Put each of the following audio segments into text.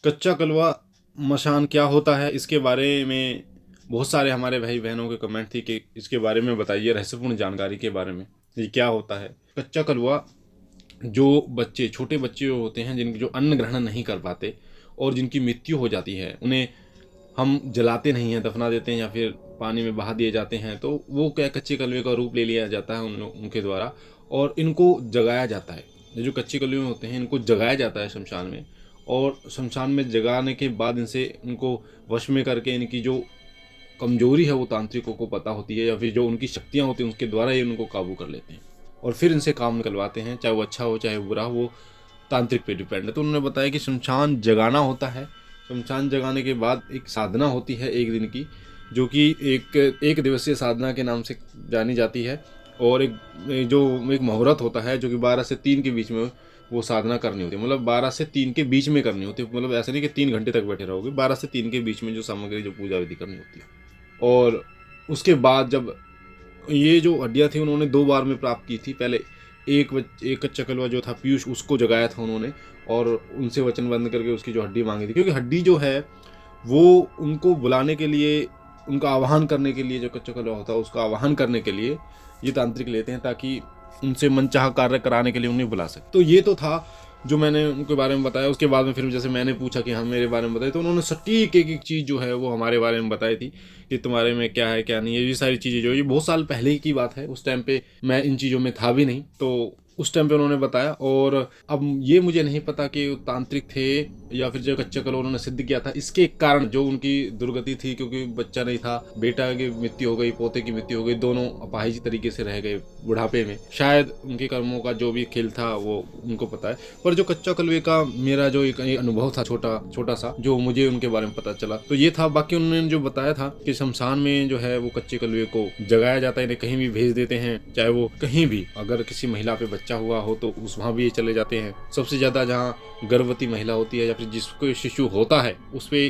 कच्चा कलवा मशान क्या होता है, इसके बारे में बहुत सारे हमारे भाई बहनों के कमेंट थी कि इसके बारे में बताइए, रहस्यपूर्ण जानकारी के बारे में, ये क्या होता है। कच्चा कलवा जो बच्चे, छोटे बच्चे होते हैं जिनके जो अन्न ग्रहण नहीं कर पाते और जिनकी मृत्यु हो जाती है, उन्हें हम जलाते नहीं हैं, दफना देते हैं या फिर पानी में बहा दिए जाते हैं, तो वो क्या कच्चे कलवे का रूप ले लिया जाता है उनके द्वारा और इनको जगाया जाता है। ये जो कच्चे कलवे होते हैं इनको जगाया जाता है शमशान में, और शमशान में जगाने के बाद इनसे उनको वश में करके इनकी जो कमजोरी है वो तांत्रिकों को पता होती है या फिर जो उनकी शक्तियाँ होती हैं उसके द्वारा ये उनको काबू कर लेते हैं और फिर इनसे काम निकलवाते हैं, चाहे वो अच्छा हो चाहे बुरा हो, वो तांत्रिक पे डिपेंड है। तो उन्होंने बताया कि शमशान जगाना होता है। शमशान जगाने के बाद एक साधना होती है एक दिन की, जो कि एक दिवसीय साधना के नाम से जानी जाती है, और एक मुहूर्त होता है जो कि 12 से 3 के बीच में वो साधना करनी होती है। मतलब 12 से 3 के बीच में करनी होती है, मतलब ऐसा नहीं कि 3 घंटे तक बैठे रहोगे, 12 से 3 के बीच में जो सामग्री, जो पूजा विधि करनी होती है। और उसके बाद जब ये जो हड्डियाँ थी उन्होंने 2 बार में प्राप्त की थी। पहले एक कच्चा कलवा जो था पीयूष, उसको जगाया था उन्होंने और उनसे वचन बंद करके उसकी जो हड्डी मांगी थी, क्योंकि हड्डी जो है वो उनको बुलाने के लिए, उनका आवाहन करने के लिए, जो कच्चा कलवा होता है उसका आवाहन करने के लिए ये तांत्रिक लेते हैं ताकि उनसे मनचाहा कार्य कराने के लिए उन्हें बुला सके। तो ये तो था जो मैंने उनके बारे में बताया। उसके बाद में फिर जैसे मैंने पूछा कि हाँ मेरे बारे में बताइए, तो उन्होंने सटीक एक एक चीज़ जो है वो हमारे बारे में बताई थी कि तुम्हारे में क्या है क्या नहीं है। ये सारी चीज़ें जो, ये बहुत साल पहले की बात है, उस टाइम पे मैं इन चीज़ों में था भी नहीं, तो उस टाइम पे उन्होंने बताया। और अब ये मुझे नहीं पता कि वो तांत्रिक थे या फिर जो कच्चा कलवा उन्होंने सिद्ध किया था इसके कारण जो उनकी दुर्गति थी, क्योंकि बच्चा नहीं था, बेटा की मृत्यु हो गई, पोते की मृत्यु हो गई, दोनों अपाहिज तरीके से रह गए बुढ़ापे में। शायद उनके कर्मों का जो भी खेल था वो उनको पता है। पर जो कच्चा कलवे का मेरा जो एक अनुभव था छोटा सा, जो मुझे उनके बारे में पता चला, तो ये था। बाकी उन्होंने जो बताया था कि शमशान में जो है वो कच्चे कलवे को जगाया जाता है, इन्हें कहीं भी भेज देते हैं, चाहे वो कहीं भी, अगर किसी महिला पे बच्चा हुआ हो तो वहां भी ये चले जाते हैं। सबसे ज्यादा जहाँ गर्भवती महिला होती है या फिर जिसको शिशु होता है उस पे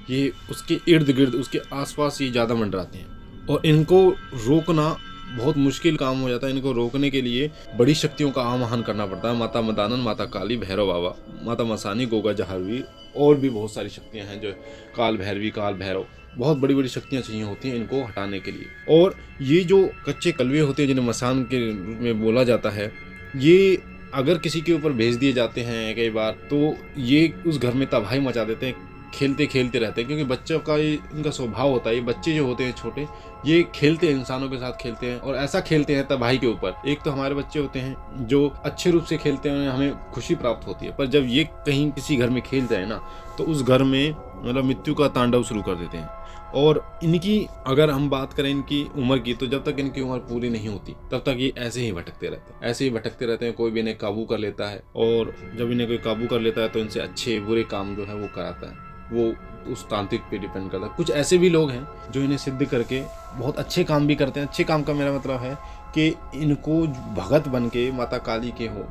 ये, उसके इर्द गिर्द, उसके आसपास ये ज्यादा मंडराते हैं और इनको रोकना बहुत मुश्किल काम हो जाता है। इनको रोकने के लिए बड़ी शक्तियों का आवाहन करना पड़ता है, माता मदानन, माता काली, भैरव बाबा, माता मसानी, गोगा जहारवी, और भी बहुत सारी शक्तियां हैं, जो काल भैरवी, काल भैरव, बहुत बड़ी बड़ी शक्तियां चाहिए होती हैं इनको हटाने के लिए। और ये जो कच्चे कलवे होते हैं जिन्हें मसान के रूप में बोला जाता है, ये अगर किसी के ऊपर भेज दिए जाते हैं कई बार, तो ये उस घर में तबाही मचा देते हैं, खेलते खेलते रहते हैं, क्योंकि बच्चों का ये इनका स्वभाव होता है। ये बच्चे जो होते हैं छोटे, ये खेलते हैं, इंसानों के साथ खेलते हैं, और ऐसा खेलते हैं तबाही के ऊपर। एक तो हमारे बच्चे होते हैं जो अच्छे रूप से खेलते हैं, हमें खुशी प्राप्त होती है, पर जब ये कहीं किसी घर में खेल जाए ना, तो उस घर में मतलब मृत्यु का तांडव शुरू कर देते हैं। और इनकी अगर हम बात करें इनकी उम्र की, तो जब तक इनकी उम्र पूरी नहीं होती तब तक ये ऐसे ही भटकते रहते हैं। कोई भी इन्हें काबू कर लेता है, और जब इन्हें कोई काबू कर लेता है तो इनसे अच्छे बुरे काम जो है वो कराता है। वो उस तांत्रिक पे डिपेंड करता है। कुछ ऐसे भी लोग हैं जो इन्हें सिद्ध करके बहुत अच्छे काम भी करते हैं। अच्छे काम का मेरा मतलब है कि इनको भगत बन के, माता काली के हो,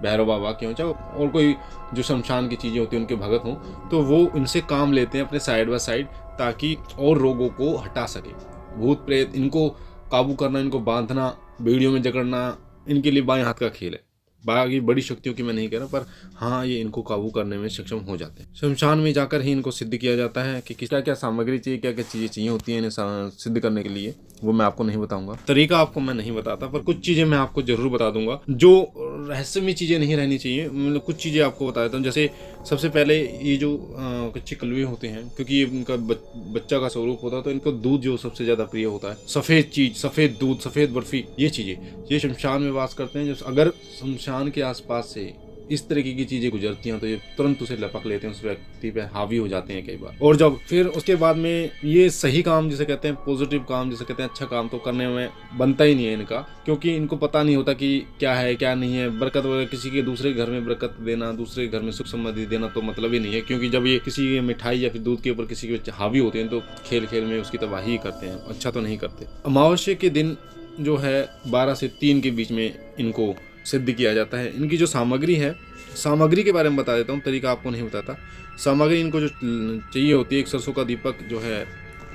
भैरव बाबा के हों, चाहे और कोई जो शमशान की चीज़ें होती हैं उनके भगत हों, तो वो इनसे काम लेते हैं अपने साइड बाय साइड, ताकि और रोगों को हटा सके। भूत प्रेत, इनको काबू करना, इनको बांधना, बेड़ियों में जकड़ना, इनके लिए बाएं हाथ का खेल है। बाकी बड़ी शक्तियों की मैं नहीं कह रहा, पर हाँ ये इनको काबू करने में सक्षम हो जाते हैं। शमशान में जाकर ही इनको सिद्ध किया जाता है कि क्या क्या सामग्री चाहिए, क्या क्या चीज़ें चाहिए होती हैं इन्हें सिद्ध करने के लिए। वो मैं आपको नहीं बताऊंगा, तरीका आपको मैं नहीं बताता, पर कुछ चीज़ें मैं आपको जरूर बता दूंगा जो रहस्यमय चीज़ें नहीं रहनी चाहिए। मतलब कुछ चीज़ें आपको बता देता हूँ। जैसे सबसे पहले ये जो कच्चे कलवे होते हैं, क्योंकि ये इनका बच्चा का स्वरूप होता है, तो इनको दूध जो सबसे ज़्यादा प्रिय होता है, सफ़ेद चीज़, सफ़ेद दूध, सफ़ेद बर्फ़ी, ये चीज़ें, ये शमशान में वास करते हैं। अगर शमशान के आसपास से इस तरीके की चीज़ें गुजरती हैं तो ये तुरंत उसे लपक लेते हैं, उस व्यक्ति पे हावी हो जाते हैं कई बार। और जब फिर उसके बाद में ये सही काम जिसे कहते हैं, पॉजिटिव काम जिसे कहते हैं, अच्छा काम तो करने में बनता ही नहीं है इनका, क्योंकि इनको पता नहीं होता कि क्या है क्या नहीं है। बरकत वगैरह, किसी के दूसरे घर में बरकत देना, दूसरे घर में सुख समृद्धि देना तो मतलब ही नहीं है, क्योंकि जब ये किसी मिठाई या फिर दूध के ऊपर किसी के हावी होते हैं तो खेल खेल में उसकी तबाही करते हैं, अच्छा तो नहीं करते। अमावस्या के दिन जो है 12 से 3 के बीच में इनको सिद्ध किया जाता है। इनकी जो सामग्री है, सामग्री के बारे में बता देता हूँ, तरीका आपको नहीं बताता। सामग्री इनको जो चाहिए होती है, एक सरसों का दीपक जो है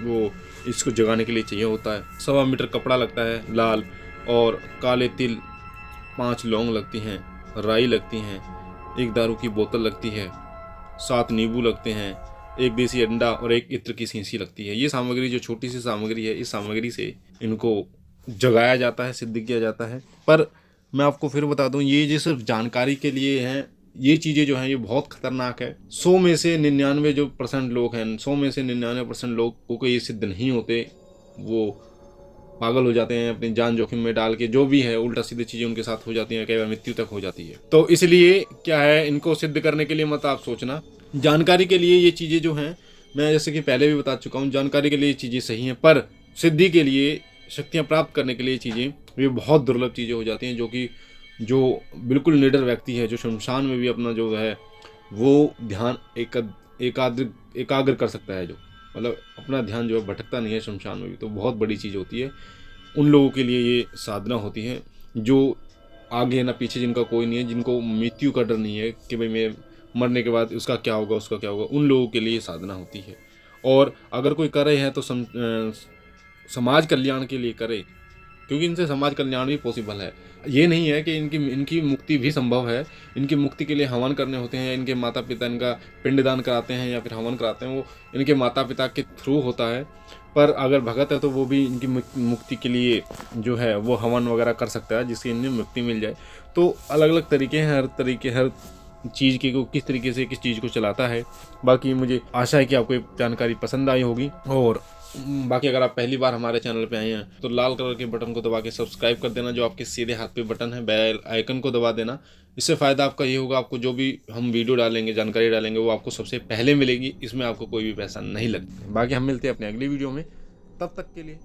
वो इसको जगाने के लिए चाहिए होता है। 1.25 मीटर कपड़ा लगता है लाल, और काले तिल, 5 लौंग लगती हैं, राई लगती हैं, 1 दारू की बोतल लगती है, 7 नींबू लगते हैं, 1 देसी अंडा और 1 इत्र की शीशी लगती है। ये सामग्री जो छोटी सी सामग्री है, इस सामग्री से इनको जगाया जाता है, सिद्ध किया जाता है। पर मैं आपको फिर बता दूं, ये जो सिर्फ जानकारी के लिए हैं, ये चीज़ें जो हैं ये बहुत खतरनाक है। 100 में से 99 जो % लोग हैं, 100 में से 99% लोगों को ये सिद्ध नहीं होते। वो पागल हो जाते हैं, अपनी जान जोखिम में डाल के जो भी है उल्टा सीधी चीज़ें उनके साथ हो जाती हैं, कई बार मृत्यु तक हो जाती है। तो इसलिए क्या है, इनको सिद्ध करने के लिए मत आप सोचना। जानकारी के लिए ये चीज़ें जो हैं, मैं जैसे कि पहले भी बता चुका हूँ, जानकारी के लिए ये चीज़ें सही हैं, पर सिद्धि के लिए, शक्तियाँ प्राप्त करने के लिए चीज़ें ये बहुत दुर्लभ चीज़ें हो जाती हैं, जो बिल्कुल निडर व्यक्ति है, जो शमशान में भी अपना जो है वो ध्यान एकाग्र कर सकता है, जो मतलब अपना ध्यान जो है भटकता नहीं है शमशान में भी, तो बहुत बड़ी चीज़ होती है। उन लोगों के लिए ये साधना होती है जो आगे ना पीछे, जिनका कोई नहीं है, जिनको मृत्यु का डर नहीं है कि भाई मैं मरने के बाद उसका क्या होगा, उसका क्या होगा, उन लोगों के लिए ये साधना होती है। और अगर कोई कर रहे हैं तो समाज कल्याण के लिए करे, क्योंकि इनसे समाज कल्याण भी पॉसिबल है। ये नहीं है कि इनकी मुक्ति भी संभव है। इनकी मुक्ति के लिए हवन करने होते हैं, या इनके माता पिता इनका पिंडदान कराते हैं या फिर हवन कराते हैं, वो इनके माता पिता के थ्रू होता है। पर अगर भगत है तो वो भी इनकी मुक्ति के लिए जो है वो हवन वगैरह कर सकता है, जिससे इन्हें मुक्ति मिल जाए। तो अलग अलग तरीके हैं, हर चीज़ की को किस तरीके से किस चीज़ को चलाता है। बाकी मुझे आशा है कि आपको ये जानकारी पसंद आई होगी। और बाकी अगर आप पहली बार हमारे चैनल पे आए हैं तो लाल कलर के बटन को दबा के सब्सक्राइब कर देना, जो आपके सीधे हाथ पे बटन है, बेल आइकन को दबा देना। इससे फ़ायदा आपका ये होगा, आपको जो भी हम वीडियो डालेंगे, जानकारी डालेंगे, वो आपको सबसे पहले मिलेगी। इसमें आपको कोई भी पैसा नहीं लगता। बाकी हम मिलते हैं अपने अगली वीडियो में, तब तक के लिए